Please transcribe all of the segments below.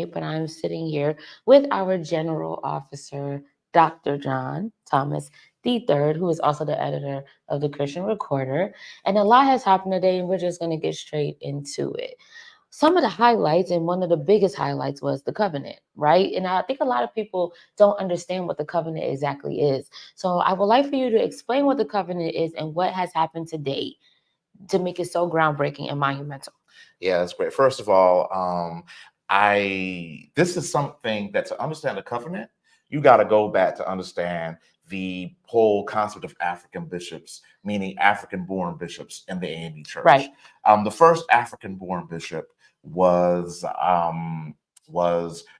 tonight, but I'm sitting here with our General Officer, Dr. John Thomas III, who is also the editor of the Christian Recorder. And a lot has happened today, and we're just going to get straight into it. Some of the highlights, and one of the biggest highlights, was the covenant, right? And I think a lot of people don't understand what the covenant exactly is. So I would like for you to explain what the covenant is and what has happened to date to make it so groundbreaking and monumental. Yeah, that's great. First of all, this is something that to understand the covenant, you got to go back to understand the whole concept of African bishops, meaning African-born bishops in the AME Church. Right. The first African-born bishop was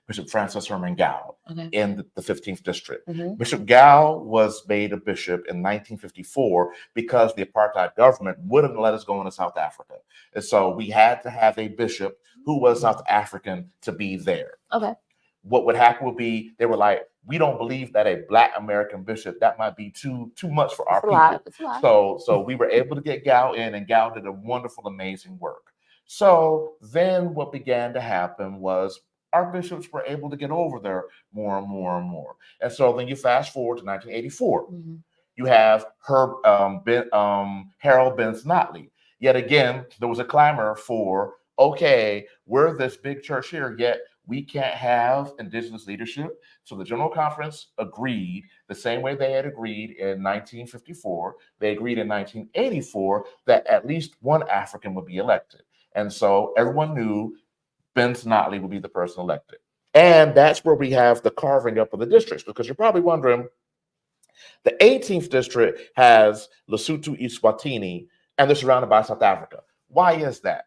Bishop Francis Herman Gow in the 15th district. Bishop Gow was made a bishop in 1954 because the apartheid government wouldn't let us go into South Africa. And so we had to have a bishop who was South African to be there. Okay. What would happen would be they were like, we don't believe that a Black American bishop, that might be too much for our people. It's a lot. So we were able to get Gow in, and Gow did a wonderful, amazing work. So then what began to happen was our bishops were able to get over there more and more and more. And so then you fast forward to 1984. You have Harold Benz-Notley. Yet again, there was a clamor for, okay, we're this big church here, yet we can't have indigenous leadership. So the General Conference agreed the same way they had agreed in 1954. They agreed in 1984 that at least one African would be elected. And so everyone knew Benz-Notley would be the person elected. And that's where we have the carving up of the districts, because you're probably wondering, the 18th district has Lesotho, Eswatini, and they're surrounded by South Africa. Why is that?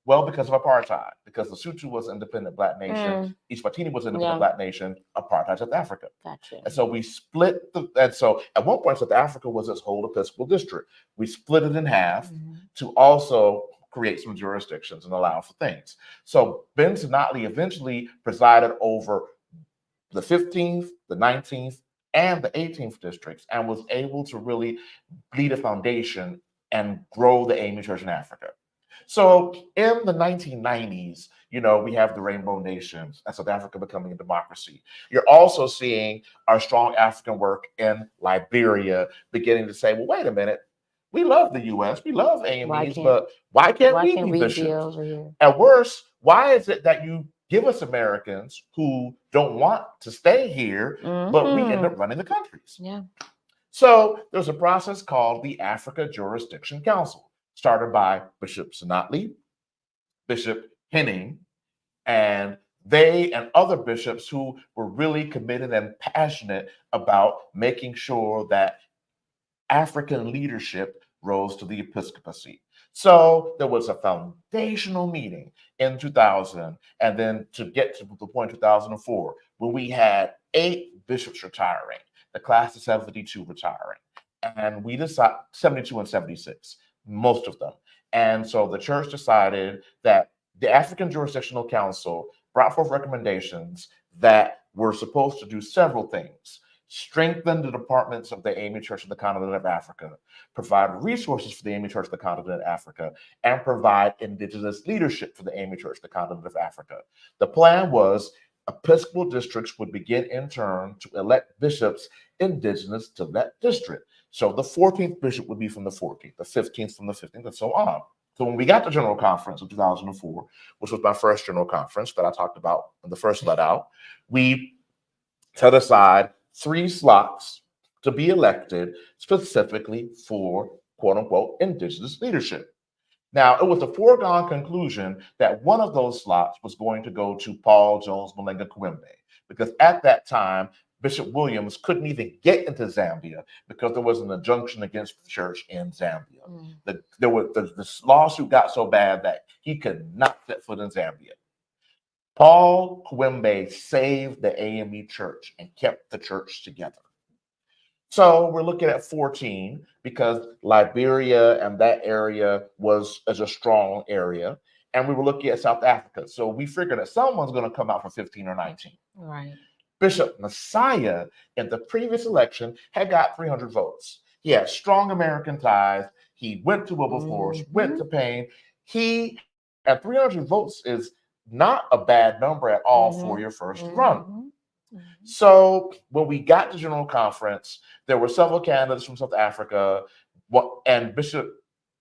Well, because of apartheid. Because Lesotho was an independent Black nation, Eswatini was an independent Black nation, apartheid South Africa. Gotcha. And so we split and so at one point South Africa was this whole Episcopal district. We split it in half to also create some jurisdictions and allow for things. So Benz-Notley eventually presided over the 15th, the 19th, and the 18th districts, and was able to really lead a foundation and grow the AME Church in Africa. So in the 1990s, we have the Rainbow Nations and South Africa becoming a democracy. You're also seeing our strong African work in Liberia beginning to say, well, wait a minute, we love the U.S., we love AMEs, but why can't we be bishops? And worse, why is it that you give us Americans who don't want to stay here, but we end up running the countries? Yeah. So there's a process called the Africa Jurisdiction Council, started by Bishop Notley, Bishop Henning, and they and other bishops who were really committed and passionate about making sure that African leadership rose to the episcopacy. So there was a foundational meeting in 2000, and then to get to the point 2004, when we had 8 bishops retiring, the class of 72 retiring, and we decided 72 and 76, most of them. And so the church decided that the African Jurisdictional Council brought forth recommendations that were supposed to do several things: strengthen the departments of the AME Church of the Continent of Africa, provide resources for the AME Church of the Continent of Africa, and provide indigenous leadership for the AME Church of the Continent of Africa. The plan was Episcopal districts would begin in turn to elect bishops indigenous to that district. So the 14th bishop would be from the 14th, the 15th from the 15th, and so on. So when we got to General Conference of 2004, which was my first General Conference that I talked about in the first let out, we set aside 3 slots to be elected specifically for quote unquote indigenous leadership. Now, it was a foregone conclusion that one of those slots was going to go to Paul Jones Malenga Kwembe, because at that time, Bishop Williams couldn't even get into Zambia because there was an injunction against the church in Zambia. The lawsuit got so bad that he could not set foot in Zambia. Paul Kwembe saved the AME church and kept the church together. So we're looking at 14 because Liberia and that area was a strong area. And we were looking at South Africa. So we figured that someone's going to come out for 15 or 19. Right. Bishop Messiah in the previous election had got 300 votes. He had strong American ties. He went to Wilberforce, went to Payne. He at 300 votes is not a bad number at all for your first run. Mm-hmm. So when we got to General Conference, there were several candidates from South Africa, and Bishop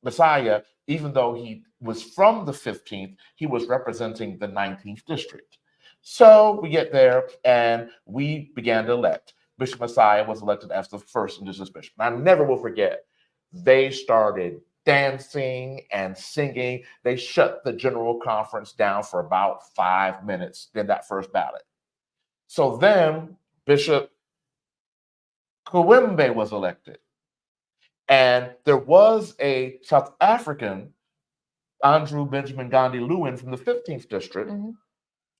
Messiah, even though he was from the 15th, he was representing the 19th district. So we get there and we began to elect. Bishop Messiah was elected as the first indigenous bishop. And I never will forget, they started dancing and singing. They shut the General Conference down for about 5 minutes in that first ballot. So then Bishop Kawembe was elected. And there was a South African, Andrew Benjamin Gandhi Lewin from the 15th district, who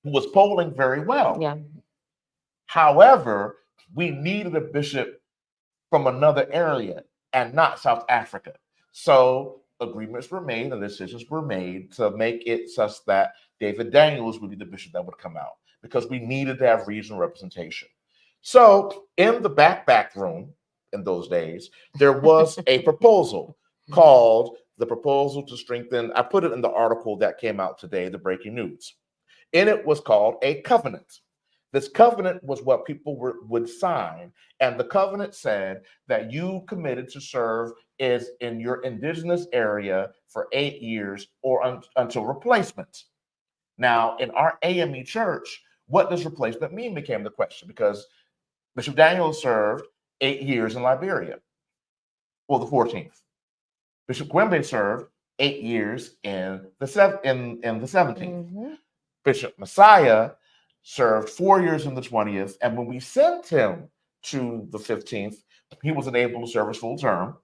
was polling very well. Yeah. However, we needed a bishop from another area and not South Africa. So agreements were made and decisions were made to make it such that David Daniels would be the bishop that would come out, because we needed to have regional representation. So in the back room in those days, there was a proposal called the Proposal to Strengthen. I put it in the article that came out today, the breaking news. In it was called a covenant. This covenant was what people would sign. And the covenant said that you committed to serve is in your indigenous area for 8 years or until replacement. Now, in our AME church, what does replacement mean became the question, because Bishop Daniels served 8 years in Liberia, well, the 14th. Bishop Gwembe served 8 years in the 17th. Bishop Messiah served 4 years in the 20th, and when we sent him to the 15th, he wasn't able to serve his full term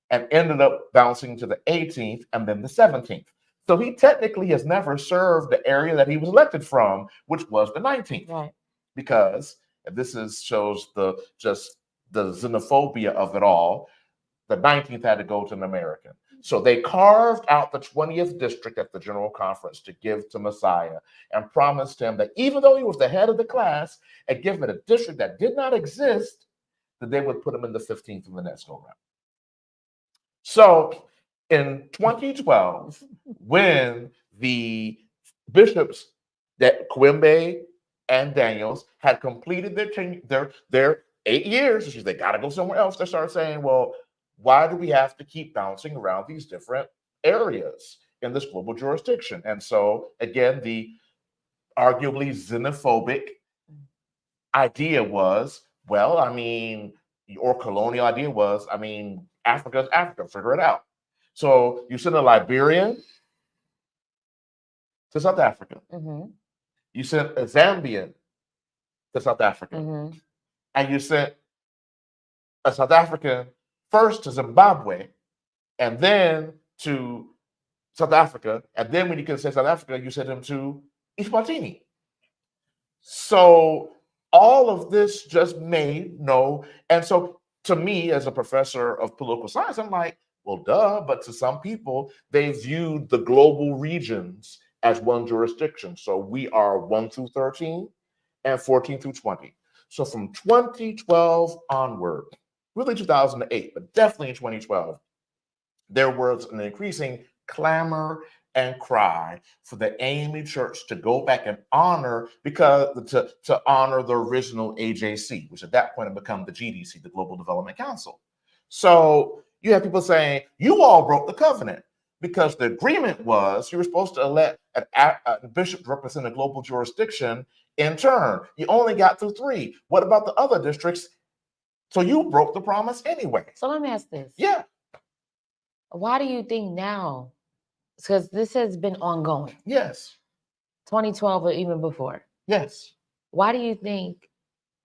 and ended up bouncing to the 18th and then the 17th. So he technically has never served the area that he was elected from, which was the 19th. Right. Because, and this shows the xenophobia of it all, the 19th had to go to an American. So they carved out the 20th district at the General Conference to give to Messiah and promised him that even though he was the head of the class and given a district that did not exist, that they would put him in the 15th in the next go round. So in 2012, when the bishops, that Kwembe and Daniels, had completed their 8 years, they got to go somewhere else, they started saying, well, why do we have to keep bouncing around these different areas in this global jurisdiction? And so, again, the arguably xenophobic idea was, well, I mean, or colonial idea was, I mean, Africa's Africa, figure it out. So you send a Liberian to South Africa. You sent a Zambian to South Africa. And you sent a South African first to Zimbabwe, and then to South Africa, and then when you can say South Africa, you send him to Eswatini. So all of this just made no, and so to me, as a professor of political science, I'm like, well, duh, but to some people, they viewed the global regions as one jurisdiction. So we are 1 through 13 and 14 through 20. So from 2012 onward, really 2008, but definitely in 2012, there was an increasing clamor and cry for the AME Church to go back and honor, because to honor the original AJC, which at that point had become the GDC, the Global Development Council. So you have people saying, you all broke the covenant, because the agreement was you were supposed to elect a bishop to represent a global jurisdiction in turn. You only got through 3. What about the other districts? So you broke the promise anyway. So let me ask this. Yeah. Why do you think now? Because this has been ongoing. Yes. 2012 or even before. Yes. Why do you think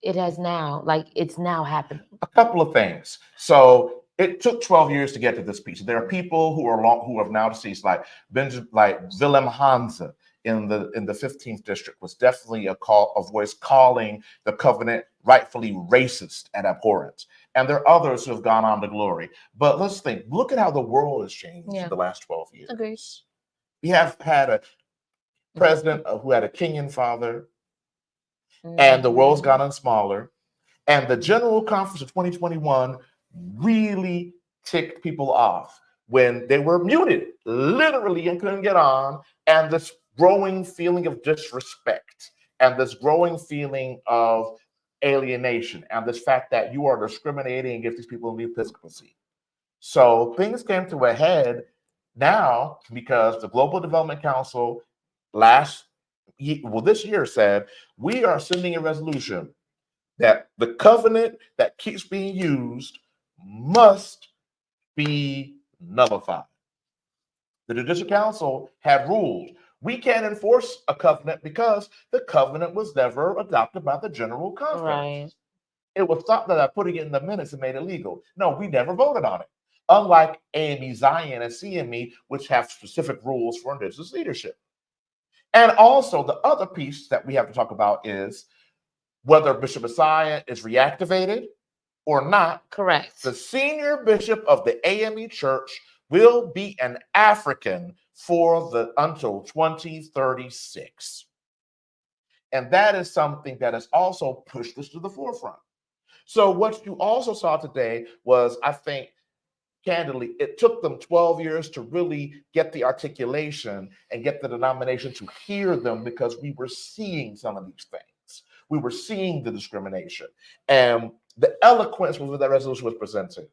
it has now, like it's now happening? A couple of things. So it took 12 years to get to this piece. There are people who have now deceased, like Willem Hanze in the 15th district was definitely a voice calling the covenant rightfully racist and abhorrent. And there are others who have gone on to glory. But let's think, look at how the world has changed in the last 12 years. Agreed. We have had a president who had a Kenyan father, and the world's gotten smaller. And the General Conference of 2021 really ticked people off when they were muted, literally, and couldn't get on. And this growing feeling of disrespect and this growing feeling of alienation and this fact that you are discriminating against these people in the episcopacy. So things came to a head now because the Global Development Council this year said, we are sending a resolution that the covenant that keeps being used must be nullified. The Judicial Council had ruled we can't enforce a covenant because the covenant was never adopted by the General Conference. Right. It was thought that putting it in the minutes and made it legal. No, we never voted on it. Unlike AME Zion and CME, which have specific rules for indigenous leadership. And also the other piece that we have to talk about is whether Bishop Messiah is reactivated or not. Correct. The senior bishop of the AME Church will be an African until 2036. And that is something that has also pushed this to the forefront. So what you also saw today was, I think, candidly, it took them 12 years to really get the articulation and get the denomination to hear them because we were seeing some of these things. We were seeing the discrimination and the eloquence with that resolution was presented.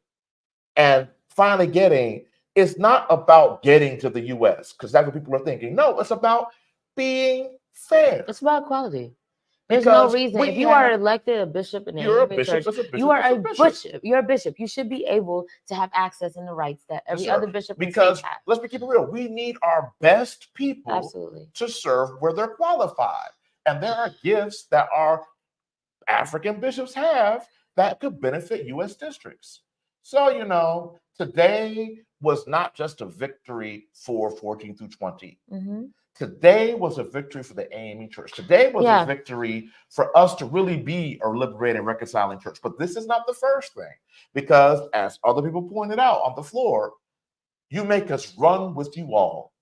And finally it's not about getting to the U.S. because that's what people are thinking. No, it's about being fair. It's about equality. There's no reason. If you are elected a bishop in the church, you are a bishop. You're a bishop. You should be able to have access and the rights that every other bishop in the state has. Let's keep it real. We need our best people absolutely to serve where they're qualified. And there are gifts that our African bishops have that could benefit U.S. districts. So, today was not just a victory for 14 through 20. Mm-hmm. Today was a victory for the AME Church. Today was a victory for us to really be a liberating, reconciling church. But this is not the first thing, because as other people pointed out on the floor, you make us run with you all.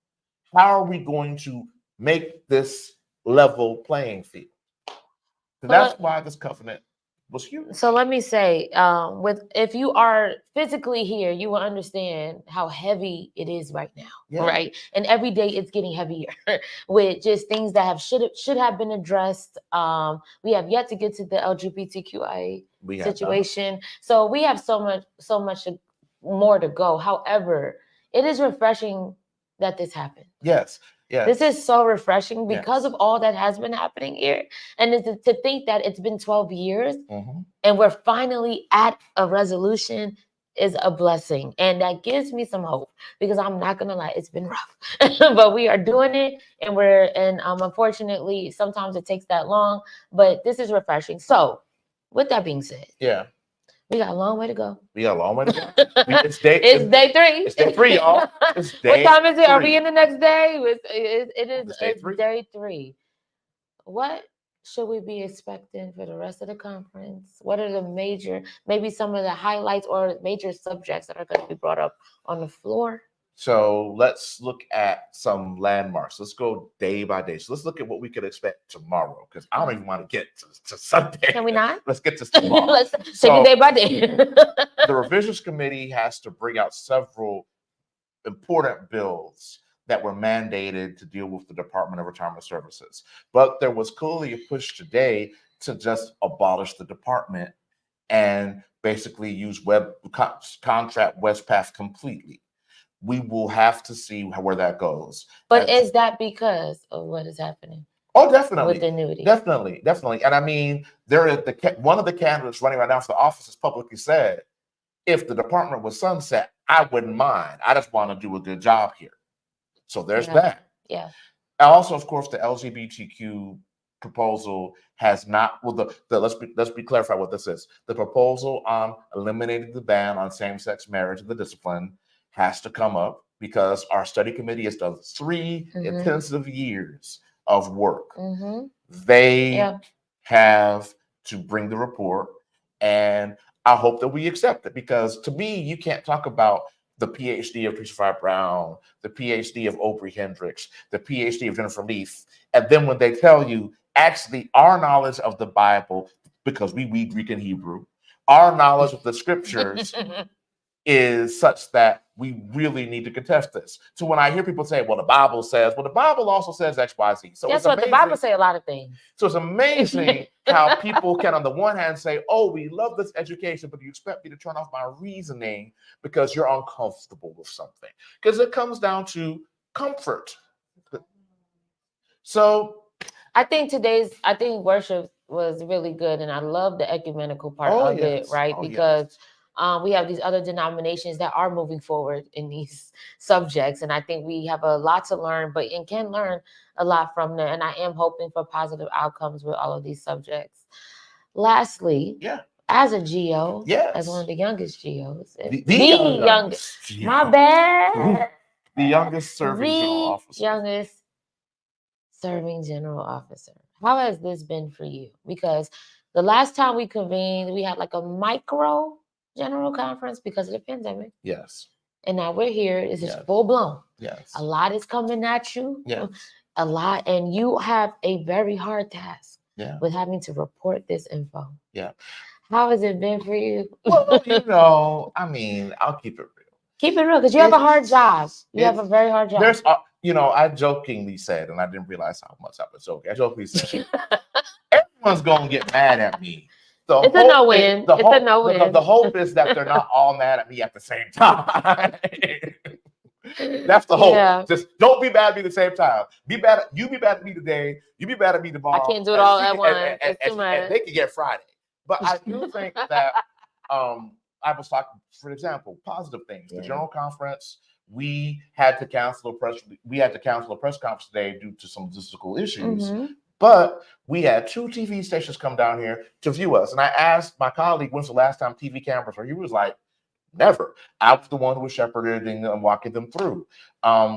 How are we going to make this level playing field? So that's why this covenant was huge. So let me say, if you are physically here, you will understand how heavy it is right now, right? And every day it's getting heavier with just things that should have been addressed. We have yet to get to the LGBTQIA situation, so we have so much more to go. However, it is refreshing that this happened. Yes. Yes. This is so refreshing because of all that has been happening here. And to think that it's been 12 years and we're finally at a resolution is a blessing. And that gives me some hope, because I'm not going to lie, it's been rough. But we are doing it, and unfortunately, sometimes it takes that long, but this is refreshing. So with that being said, we got a long way to go. It's day 3. It's day 3, y'all. What time is it? 3. Are we in the next day? It's day 3. What should we be expecting for the rest of the conference? What are maybe some of the highlights or major subjects that are going to be brought up on the floor? So let's look at some landmarks. Let's go day by day. So let's look at what we could expect tomorrow, because I don't even want to get to Sunday. Can we not? Let's get to tomorrow. Let's take it day by day. The revisions committee has to bring out several important bills that were mandated to deal with the Department of Retirement Services. But there was clearly a push today to just abolish the department and basically use contract WestPath completely. We will have to see where that goes. But is that because of what is happening? Oh, definitely. With the annuity. Definitely. And I mean, one of the candidates running right now for the office has publicly said, if the department was sunset, I wouldn't mind. I just want to do a good job here. So there's that. Yeah. Also, of course, the LGBTQ proposal has not, let's be clarified what this is. The proposal on eliminating the ban on same-sex marriage in the discipline has to come up, because our study committee has done 3 intensive years of work. They have to bring the report, and I hope that we accept it, because to me, you can't talk about the PhD of Christopher Brown, the PhD of Aubrey Hendricks, the PhD of Jennifer Leaf, and then when they tell you, actually, our knowledge of the Bible, because we read Greek and Hebrew, our knowledge of the scriptures is such that we really need to contest this. So when I hear people say, well, the Bible says, well, the Bible also says X, Y, Z. So guess what? The Bible say a lot of things. So it's amazing how people can, on the one hand, say, oh, we love this education, but you expect me to turn off my reasoning because you're uncomfortable with something. Because it comes down to comfort. So I think worship was really good, and I love the ecumenical part of it, right? Because we have these other denominations that are moving forward in these subjects, and I think we have a lot to learn, and can learn a lot from them. And I am hoping for positive outcomes with all of these subjects. Lastly, as a GO, as one of the youngest GOs, the youngest, my bad, the youngest serving general officer. Youngest serving general officer. How has this been for you? Because the last time we convened, we had like a micro general conference because of the pandemic. Yes. And now we're here. This is full blown. Yes. A lot is coming at you. Yes. A lot. And you have a very hard task with having to report this info. Yeah. How has it been for you? Well, I mean, I'll keep it real. Keep it real, because you have a hard job. You have a very hard job. There's, I jokingly said, and I didn't realize how much I was joking. I jokingly said, everyone's going to get mad at me. It's a no-win. It's a no-win. The hope is that they're not all mad at me at the same time. That's the hope. Yeah. Just don't be mad at me at the same time. You be mad at me today. You be mad at me tomorrow. I can't do it all at once. It's too much. And they can get Friday. But I do think that I was talking, for example, positive things. The general conference, we had to cancel a press conference today due to some logistical issues. Mm-hmm. But we had 2 TV stations come down here to view us. And I asked my colleague, when's the last time TV cameras were? He was like, never. I was the one who was shepherding and walking them through.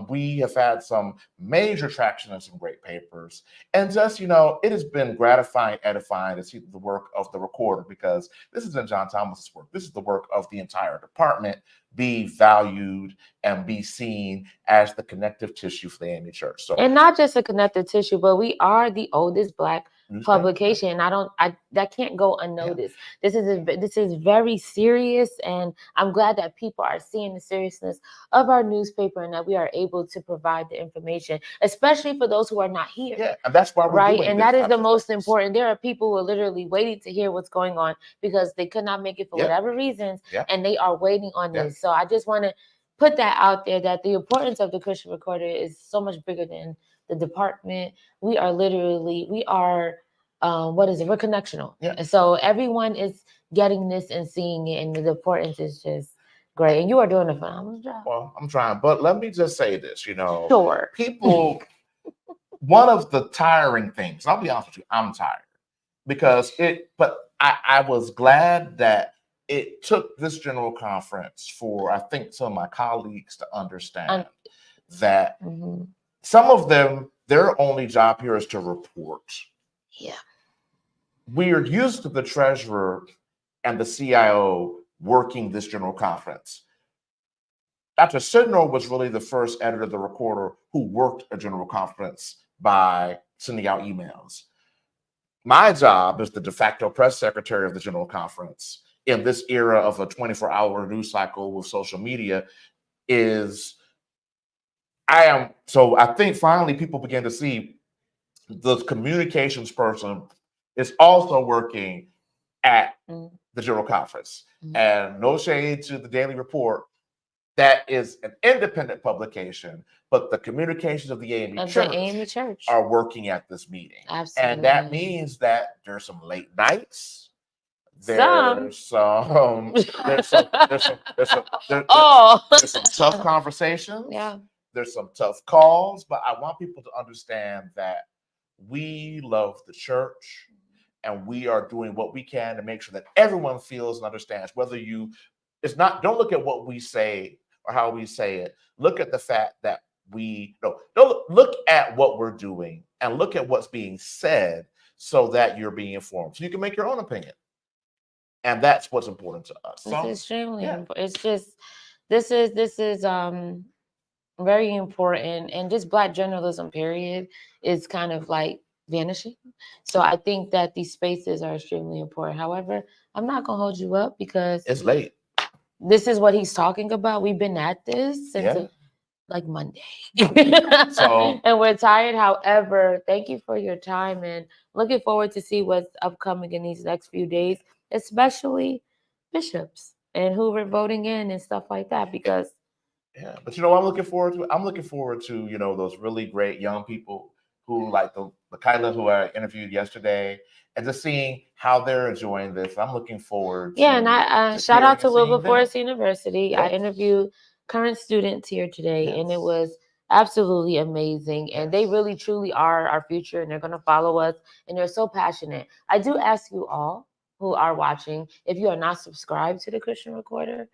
We have had some major traction and some great papers. And just, it has been gratifying, edifying to see the work of the recorder, because this isn't John Thomas's work. This is the work of the entire department, be valued and be seen as the connective tissue for the AME Church. So, and not just a connective tissue, but we are the oldest Black publication. That can't go unnoticed. Yeah. This is very serious, and I'm glad that people are seeing the seriousness of our newspaper and that we are able to provide the information, especially for those who are not here. Yeah, and that's why we're doing and that is the most important. There are people who are literally waiting to hear what's going on because they could not make it for whatever reasons, and they are waiting on this. So I just want to put that out there, that the importance of the Christian Recorder is so much bigger than the department. We're connectional. Yeah. And so everyone is getting this and seeing it, and the importance is just great. And you are doing a phenomenal job. Well, I'm trying, but let me just say this, Sure. People, one of the tiring things, I'll be honest with you, I'm tired but I was glad that it took this general conference for, I think, some of my colleagues to understand that some of them, their only job here is to report. Yeah. We are used to the treasurer and the CIO working this general conference. Dr. Sidnor was really the first editor of the Recorder who worked a general conference by sending out emails. My job as the de facto press secretary of the general conference in this era of a 24-hour news cycle with social media I think finally people begin to see the communications person is also working at the general conference. And no shade to the Daily Report, that is an independent publication, but the communications of the AME Church are working at this meting. Absolutely. And that means that there's some late nights. There's some tough conversations. Yeah. There's some tough calls, but I want people to understand that we love the church and we are doing what we can to make sure that everyone feels and understands. Don't look at what we say or how we say it. Look at the fact that don't look at what we're doing and look at what's being said so that you're being informed. So you can make your own opinion. And that's what's important to us. It's extremely important. It's just, this is very important, and just Black journalism, period, is kind of like vanishing. So I think that these spaces are extremely important. However, I'm not gonna hold you up because it's late. this is what he's talking about. We've been at this since Yeah. like Monday. So and we're tired. However, thank you for your time and looking forward to see what's upcoming in these next few days, especially bishops and who we're voting in and stuff like that. Because yeah, but you know what I'm looking forward to? I'm looking forward to, you know, those really great young people who like the Kyla who I interviewed yesterday and just seeing how they're enjoying this. I'm looking forward yeah, and I to shout hearing out and to seeing them. Wilberforce University. I Yes. interviewed current students here today, and it Yes. was absolutely amazing. And they Yes. really, truly are our future, and they're going to follow us. And they're so passionate. I do ask you all who are watching, if you are not subscribed to the Christian Recorder,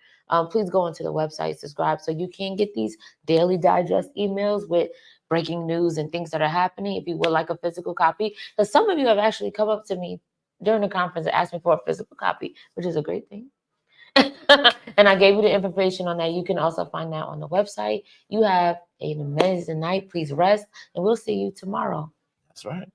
please go onto the website, subscribe, so you can get these daily digest emails with breaking news and things that are happening. If you would like a physical copy, because some of you have actually come up to me during the conference and asked me for a physical copy, which is a great thing. and I gave you the information on that. You can also find that on the website. You have an amazing night. Please rest, and we'll see you tomorrow. That's right.